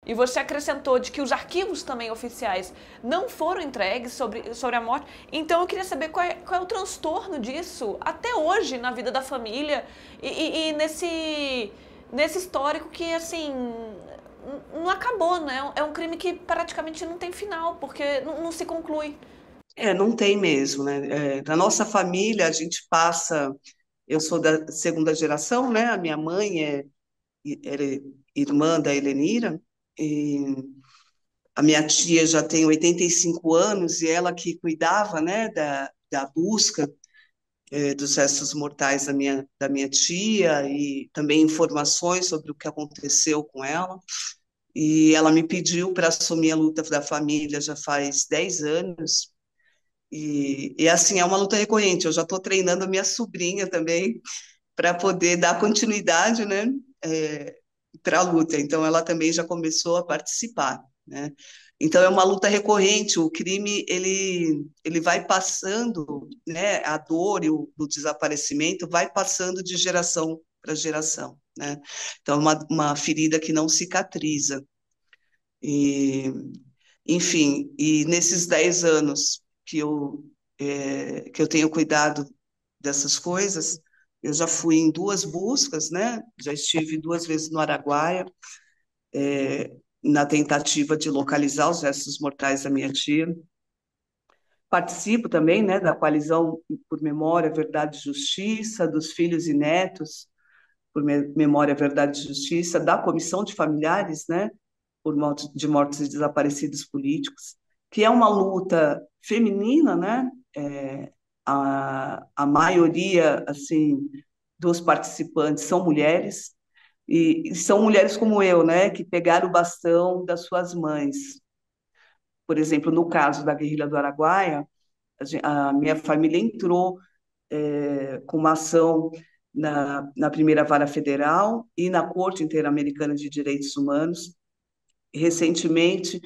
E você acrescentou de que os arquivos também oficiais não foram entregues sobre a morte. Então eu queria saber qual é o transtorno disso até hoje na vida da família e nesse histórico que, assim, não acabou, né? É um crime que praticamente não tem final, porque não se conclui. Não tem mesmo, né? Na nossa família, a gente passa. Eu sou da segunda geração, né? A minha mãe era irmã da Helenira, e a minha tia já tem 85 anos e ela que cuidava, né, da busca dos restos mortais da minha tia e também informações sobre o que aconteceu com ela. E ela me pediu para assumir a luta da família já faz 10 anos. E assim, é uma luta recorrente. Eu já estou treinando a minha sobrinha também para poder dar continuidade, né, para a luta. Então, ela também já começou a participar, né? Então, é uma luta recorrente. O crime ele vai passando, né? A dor e o desaparecimento vai passando de geração para geração, né? Então, é uma ferida que não cicatriza. E, enfim, e nesses 10 anos que eu tenho cuidado dessas coisas, eu já fui em duas buscas, né? Já estive duas vezes no Araguaia, na tentativa de localizar os restos mortais da minha tia. Participo também, né, da coalizão por Memória, Verdade e Justiça, dos filhos e netos por Memória, Verdade e Justiça, da Comissão de Familiares, né, de mortos e desaparecidos políticos, que é uma luta feminina, né? A maioria, assim, dos participantes são mulheres, e são mulheres como eu, né, que pegaram o bastão das suas mães. Por exemplo, no caso da guerrilha do Araguaia, a minha família entrou com uma ação na primeira vara federal e na Corte Interamericana de Direitos Humanos. Recentemente,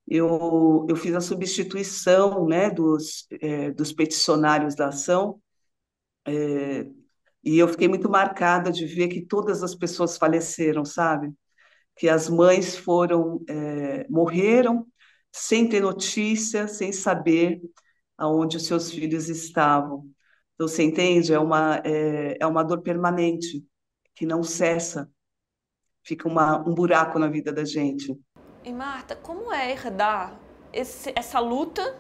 eu fiz a substituição, né, dos peticionários da ação, e eu fiquei muito marcada de ver que todas as pessoas faleceram, sabe? Que as mães morreram sem ter notícia, sem saber aonde os seus filhos estavam. Então, você entende? É uma dor permanente, que não cessa, fica um buraco na vida da gente. E Marta, como é herdar essa luta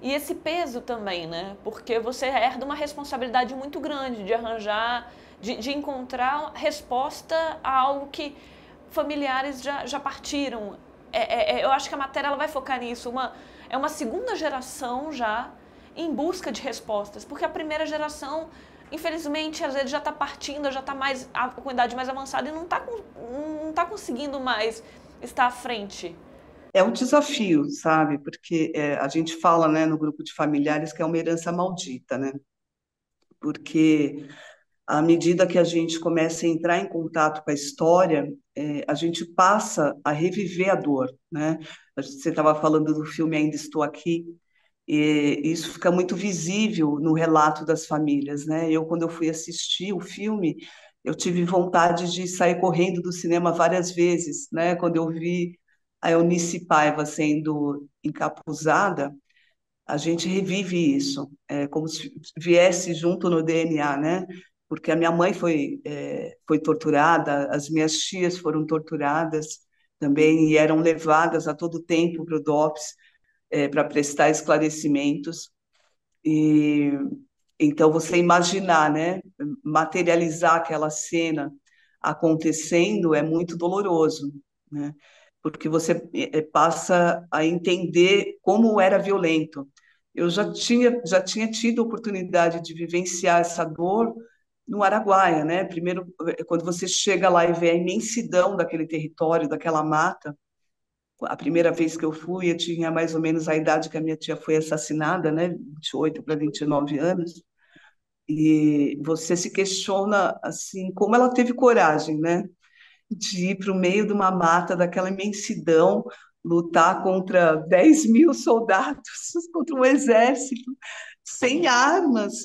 e esse peso também, né? Porque você herda uma responsabilidade muito grande de arranjar, de encontrar resposta a algo que familiares já partiram. Eu acho que a matéria ela vai focar nisso. É uma segunda geração já em busca de respostas, porque a primeira geração, infelizmente, às vezes já está partindo, já está com idade mais avançada e não tá conseguindo mais estar à frente. É um desafio, sabe? Porque a gente fala, né, no grupo de familiares que é uma herança maldita, né? Porque à medida que a gente começa a entrar em contato com a história, a gente passa a reviver a dor, né? Você estava falando do filme Ainda Estou Aqui, e isso fica muito visível no relato das famílias, né? Quando eu fui assistir o filme, eu tive vontade de sair correndo do cinema várias vezes, né? Quando eu vi a Eunice Paiva sendo encapuzada, a gente revive isso, como se viesse junto no DNA, né? Porque a minha mãe foi torturada, as minhas tias foram torturadas também e eram levadas a todo tempo para o DOPS, para prestar esclarecimentos. E então você imaginar, né, materializar aquela cena acontecendo é muito doloroso, né? Porque você passa a entender como era violento. Eu já tinha tido a oportunidade de vivenciar essa dor no Araguaia, né? Primeiro, quando você chega lá e vê a imensidão daquele território, daquela mata, a primeira vez que eu fui, eu tinha mais ou menos a idade que a minha tia foi assassinada, né? 28 para 29 anos. E você se questiona, assim, como ela teve coragem, né? De ir para o meio de uma mata, daquela imensidão, lutar contra 10.000 soldados, contra um exército, sem armas,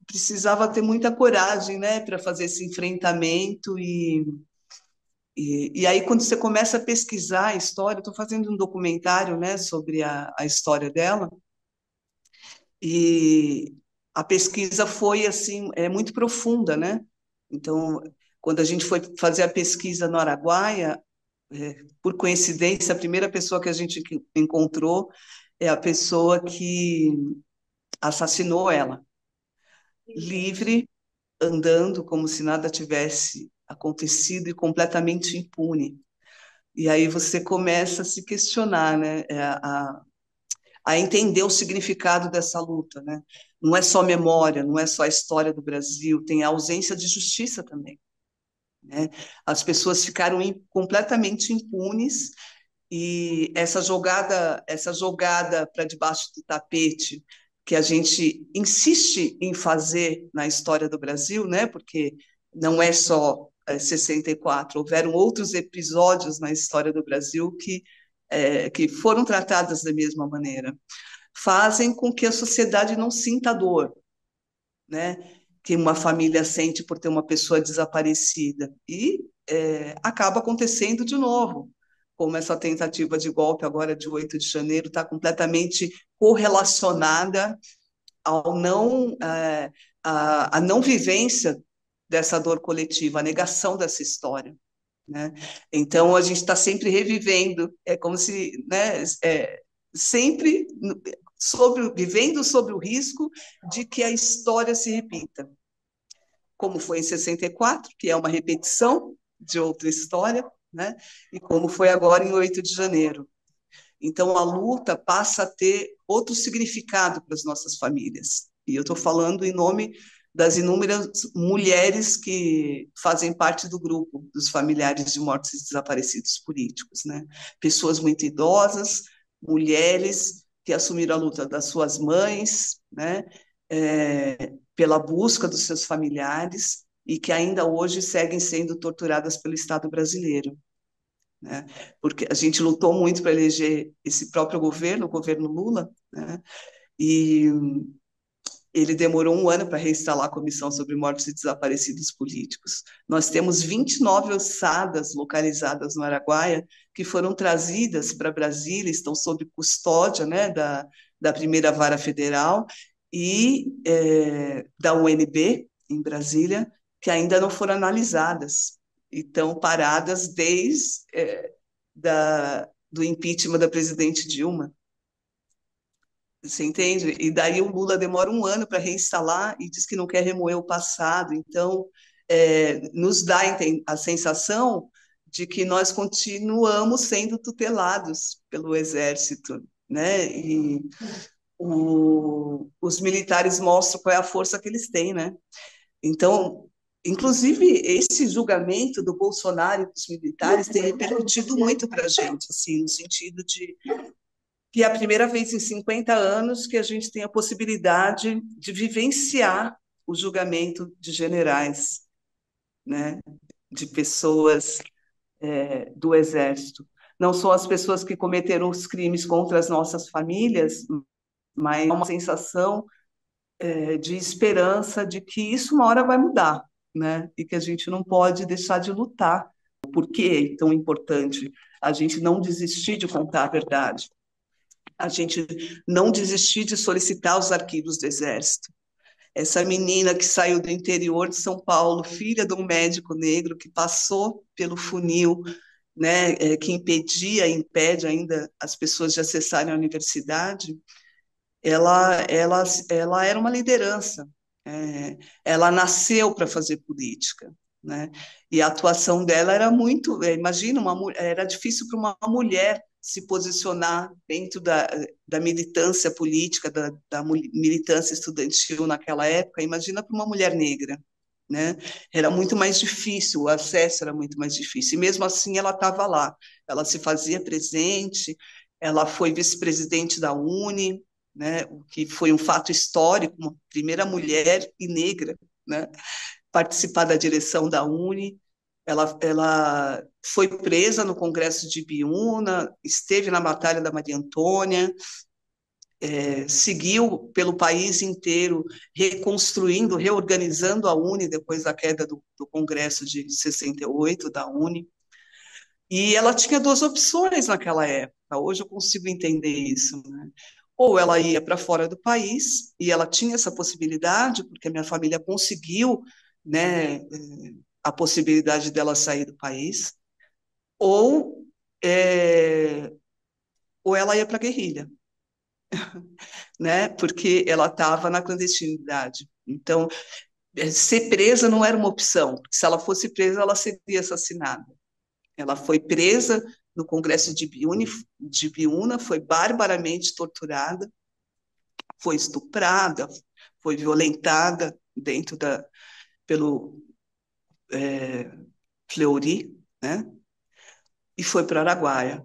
precisava ter muita coragem, né, para fazer esse enfrentamento E aí, quando você começa a pesquisar a história, estou fazendo um documentário, né, sobre a história dela, e a pesquisa foi assim, muito profunda, né? Então, quando a gente foi fazer a pesquisa no Araguaia, por coincidência, a primeira pessoa que a gente encontrou é a pessoa que assassinou ela, livre, andando como se nada tivesse acontecido e completamente impune. E aí você começa a se questionar, né? A entender o significado dessa luta, né? Não é só memória, não é só a história do Brasil, tem a ausência de justiça também, né? As pessoas ficaram completamente impunes e essa jogada para debaixo do tapete que a gente insiste em fazer na história do Brasil, né? Porque não é só 64, houveram outros episódios na história do Brasil que foram tratadas da mesma maneira, fazem com que a sociedade não sinta dor, né? Que uma família sente por ter uma pessoa desaparecida. E acaba acontecendo de novo, como essa tentativa de golpe agora de 8 de janeiro está completamente correlacionada ao não, a não vivência dessa dor coletiva, a negação dessa história. Né? Então, a gente está sempre revivendo, é como se, né, sempre vivendo sobre o risco de que a história se repita, como foi em 64, que é uma repetição de outra história, né? E como foi agora em 8 de janeiro. Então, a luta passa a ter outro significado para as nossas famílias. E eu estou falando em nome das inúmeras mulheres que fazem parte do grupo dos familiares de mortos e desaparecidos políticos, né? Pessoas muito idosas, mulheres que assumiram a luta das suas mães, né? Pela busca dos seus familiares e que ainda hoje seguem sendo torturadas pelo Estado brasileiro, né? Porque a gente lutou muito para eleger esse próprio governo, o governo Lula, né? E ele demorou um ano para reinstalar a Comissão sobre Mortos e Desaparecidos Políticos. Nós temos 29 ossadas localizadas no Araguaia que foram trazidas para Brasília, estão sob custódia, né, da primeira vara federal e da UNB, em Brasília, que ainda não foram analisadas e estão paradas desde do impeachment da presidente Dilma. Você entende? E daí o Lula demora um ano para reinstalar e diz que não quer remoer o passado. Então, nos dá a sensação de que nós continuamos sendo tutelados pelo Exército, né? E os militares mostram qual é a força que eles têm, né? Então, inclusive, esse julgamento do Bolsonaro e dos militares tem repercutido muito para a gente, assim, no sentido de que é a primeira vez em 50 anos que a gente tem a possibilidade de vivenciar o julgamento de generais, né? De pessoas do Exército. Não só as pessoas que cometeram os crimes contra as nossas famílias, mas uma sensação de esperança de que isso uma hora vai mudar, né? E que a gente não pode deixar de lutar. Por que é tão importante a gente não desistir de contar a verdade? A gente não desistir de solicitar os arquivos do Exército. Essa menina que saiu do interior de São Paulo, filha de um médico negro que passou pelo funil, né, que impede ainda as pessoas de acessarem a universidade, ela era uma liderança, ela nasceu para fazer política, né? E a atuação dela era muito, imagina, era difícil para uma mulher se posicionar dentro da militância política, da militância estudantil naquela época, imagina para uma mulher negra, né? Era muito mais difícil, o acesso era muito mais difícil, e mesmo assim ela estava lá, ela se fazia presente, ela foi vice-presidente da UNE, né? O que foi um fato histórico, uma primeira mulher e negra, né? Participar da direção da UNE. Ela foi presa no Congresso de Ibiúna, esteve na Batalha da Maria Antônia, seguiu pelo país inteiro, reconstruindo, reorganizando a UNE depois da queda do Congresso de 68, da UNE. E ela tinha duas opções naquela época. Hoje eu consigo entender isso, né? Ou ela ia para fora do país, e ela tinha essa possibilidade, porque a minha família conseguiu, né, a possibilidade dela sair do país, ou, é, ou ela ia para a guerrilha, né? Porque ela estava na clandestinidade. Então, ser presa não era uma opção, porque se ela fosse presa, ela seria assassinada. Ela foi presa no Congresso de Biúna, foi barbaramente torturada, foi estuprada, foi violentada dentro pelo Fleury, né? E foi para Araguaia.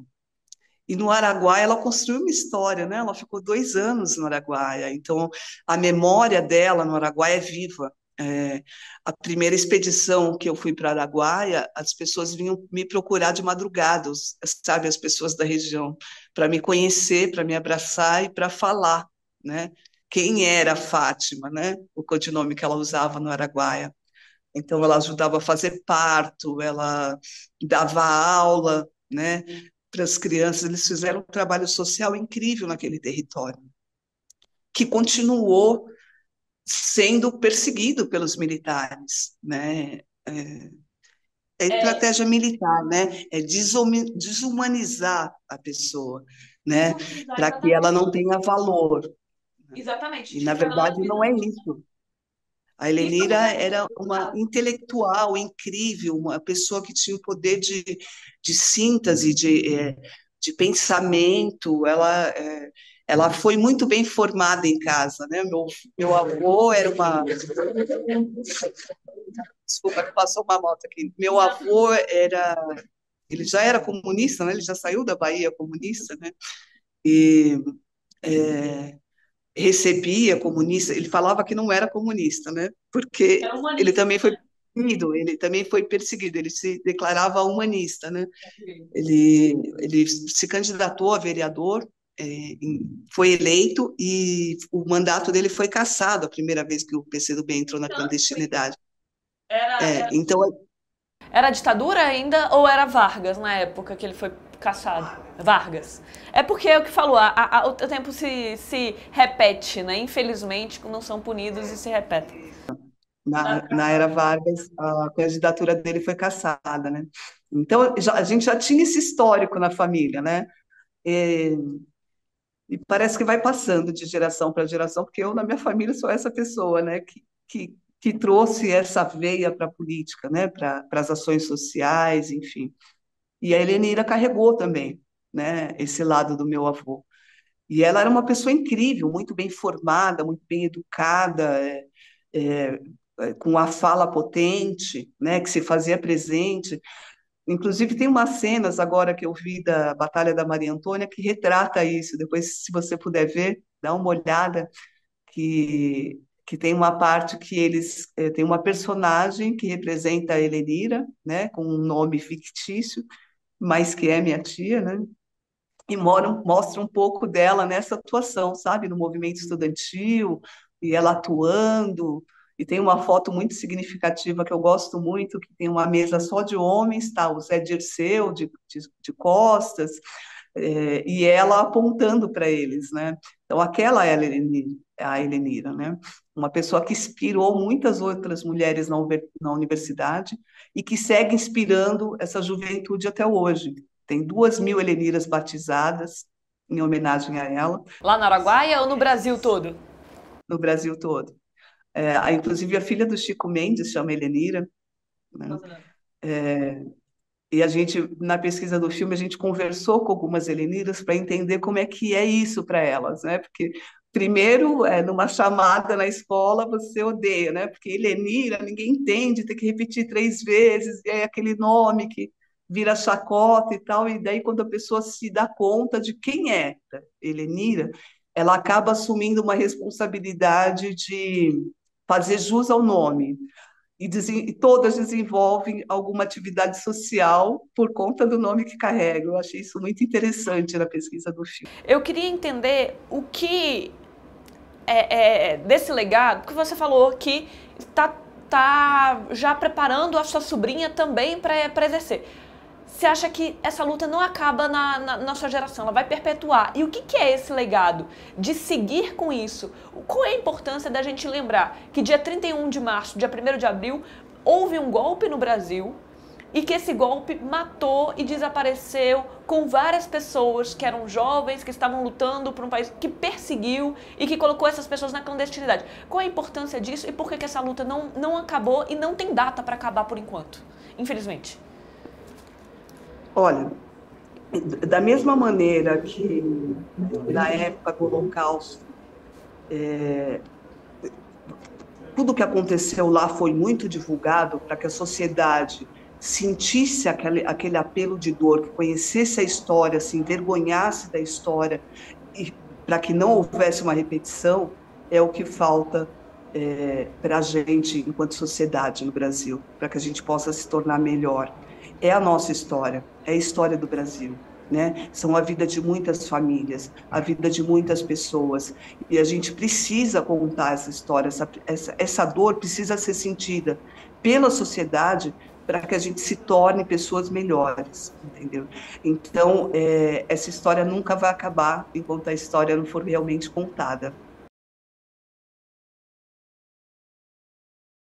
E no Araguaia ela construiu uma história, né? Ela ficou 2 anos no Araguaia. Então a memória dela no Araguaia é viva. A primeira expedição que eu fui para Araguaia, as pessoas vinham me procurar de madrugada, sabe, as pessoas da região, para me conhecer, para me abraçar e para falar, né? Quem era a Fátima, né? O codinome que ela usava no Araguaia. Então, ela ajudava a fazer parto, ela dava aula, né, para as crianças. Eles fizeram um trabalho social incrível naquele território, que continuou sendo perseguido pelos militares, né? É É, estratégia militar, né? É desumanizar a pessoa, né? desumanizar, Para que ela não exatamente. tenha valor. Exatamente, E, de na para ela verdade, não é visão. isso. A Isso é Helenira muito era uma complicado. intelectual incrível, uma pessoa que tinha o poder de síntese, de pensamento. Ela foi muito bem formada em casa, né? Meu avô era uma. Desculpa, passou uma moto aqui. Meu avô era. Ele já era comunista, né? Ele já saiu da Bahia comunista, né? E recebia comunista, ele falava que não era comunista, né? Porque Era ele humanista. também foi perseguido, ele se declarava humanista, né? Ele se candidatou a vereador, foi eleito e o mandato dele foi cassado a primeira vez que o PCdoB entrou na Tanto foi. clandestinidade. Era, era, Então, era ditadura ainda ou era Vargas na época que ele foi caçado? Vargas. É porque é o que falou, o tempo se repete, né? Infelizmente, não são punidos e se repetem. na era Vargas, a candidatura dele foi cassada, né? Então, a gente já tinha esse histórico na família, né? E, e parece que vai passando de geração para geração, porque eu, na minha família, sou essa pessoa, né, que trouxe essa veia para a política, né, para as ações sociais, enfim. E a Helenira carregou também, né, esse lado do meu avô. E ela era uma pessoa incrível, muito bem formada, muito bem educada, é, com a fala potente, né, que se fazia presente. Inclusive, tem umas cenas agora que eu vi da Batalha da Maria Antônia que retrata isso. Depois, se você puder ver, dá uma olhada, que tem uma parte que eles tem uma personagem que representa a Helenira, né, com um nome fictício, mas que é minha tia, né? E mostra um pouco dela nessa atuação, sabe, no movimento estudantil, e ela atuando. E tem uma foto muito significativa que eu gosto muito, que tem uma mesa só de homens, tá? O Zé Dirceu de costas, e ela apontando para eles, né? Então, aquela é a Helenira, né? Uma pessoa que inspirou muitas outras mulheres na universidade e que segue inspirando essa juventude até hoje. Tem 2.000 Heleniras batizadas em homenagem a ela Lá no Araguaia ou no Brasil todo? no Brasil todo. Inclusive, a filha do Chico Mendes chama Helenira, né? E a gente, na pesquisa do filme, a gente conversou com algumas heleniras para entender como é que é isso para elas, né? Porque primeiro, numa chamada na escola, você odeia, né? Porque helenira, ninguém entende, tem que repetir 3 vezes, e é aquele nome que vira chacota e tal, e daí quando a pessoa se dá conta de quem é helenira, ela acaba assumindo uma responsabilidade de fazer jus ao nome e todas desenvolvem alguma atividade social por conta do nome que carregam. Eu achei isso muito interessante na pesquisa do filme. Eu queria entender o que desse legado, que você falou que tá já preparando a sua sobrinha também para exercer. você acha que essa luta não acaba na sua geração, ela vai perpetuar. E o que é esse legado? De seguir com isso. Qual é a importância da gente lembrar que dia 31 de março, dia 1º de abril, houve um golpe no Brasil e que esse golpe matou e desapareceu com várias pessoas que eram jovens, que estavam lutando por um país que perseguiu e que colocou essas pessoas na clandestinidade. Qual é a importância disso e por que essa luta não acabou e não tem data para acabar por enquanto, infelizmente? Olha, da mesma maneira que na época do Holocausto, tudo que aconteceu lá foi muito divulgado para que a sociedade sentisse aquele apelo de dor, que conhecesse a história, se envergonhasse da história, e para que não houvesse uma repetição, é o que falta para a gente, enquanto sociedade no Brasil, para que a gente possa se tornar melhor. É a nossa história, é a história do Brasil. Né? São a vida de muitas famílias, a vida de muitas pessoas, e a gente precisa contar essa história, essa dor precisa ser sentida pela sociedade para que a gente se torne pessoas melhores, entendeu? Então, essa história nunca vai acabar enquanto a história não for realmente contada.